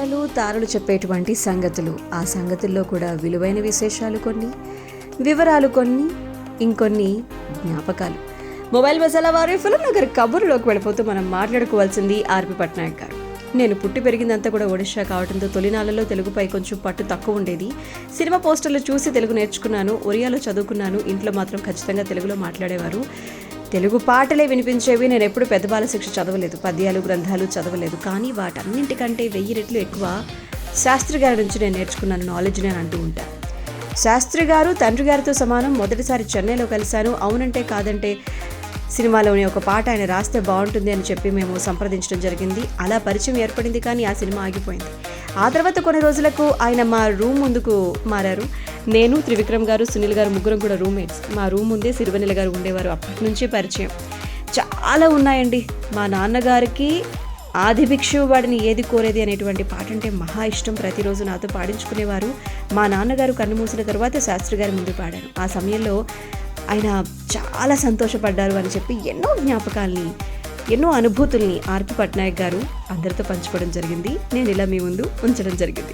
తారలు తారలు చెప్పేటువంటి సంగతులు, ఆ సంగతుల్లో కూడా విలువైన విశేషాలు కొన్ని, వివరాలు కొన్ని, ఇంకొన్ని జ్ఞాపకాలు. మొబైల్ మసాలా వారి ఫిల్మ్ నగర్ కబుర్లోకి వెళ్ళిపోతూ మనం మాట్లాడుకోవాల్సింది ఆర్పి పట్నాయక్ గారు. నేను పుట్టి పెరిగిందంతా కూడా ఒడిషా కావడంతో తొలినాళ్ళలో తెలుగుపై కొంచెం పట్టు తక్కువ ఉండేది. సినిమా పోస్టర్లు చూసి తెలుగు నేర్చుకున్నాను, ఒరియాలో చదువుకున్నాను. ఇంట్లో మాత్రం ఖచ్చితంగా తెలుగులో మాట్లాడేవారు. తెలుగు పాటలే వినిపించేవి. నేను ఎప్పుడు పెద్ద బాల శిక్ష చదవలేదు, పద్యాలు గ్రంథాలు చదవలేదు. కానీ వాటన్నింటికంటే 1000 రెట్లు ఎక్కువ శాస్త్రి గారి నుంచి నేను నేర్చుకున్నాను నాలెడ్జ్ నేను అంటూ ఉంటాను. శాస్త్రి గారు తండ్రి గారితో సమానం. మొదటిసారి చెన్నైలో కలిశాను. అవునంటే కాదంటే సినిమాలోని ఒక పాట ఆయన రాస్తే బాగుంటుంది అని చెప్పి మేము సంప్రదించడం జరిగింది. అలా పరిచయం ఏర్పడింది. కానీ ఆ సినిమా ఆగిపోయింది. ఆ తర్వాత కొన్ని రోజులకు ఆయన మా రూమ్ ముందుకు మారారు. నేను, త్రివిక్రమ్ గారు, సునీల్ గారు ముగ్గురం కూడా రూమ్మేట్స్. మా రూమ్ ముందే సిరివెన్నెల గారు ఉండేవారు. అప్పటి నుంచే పరిచయం చాలా ఉన్నాయండి. మా నాన్నగారికి ఆదిభిక్షు వాడిని ఏది కోరేది అనేటువంటి పాట అంటే మహా ఇష్టం. ప్రతిరోజు నాతో పాడించుకునేవారు. మా నాన్నగారు కన్ను మూసిన తర్వాత శాస్త్రి గారి ముందు పాడాను. ఆ సమయంలో ఆయన చాలా సంతోషపడ్డారు అని చెప్పి ఎన్నో జ్ఞాపకాల్ని, ఎన్నో అనుభూతుల్ని ఆర్పి పట్నాయక్ గారు అందరితో పంచుకోవడం జరిగింది. నేను ఇలా మీ ముందు ఉంచడం జరిగింది.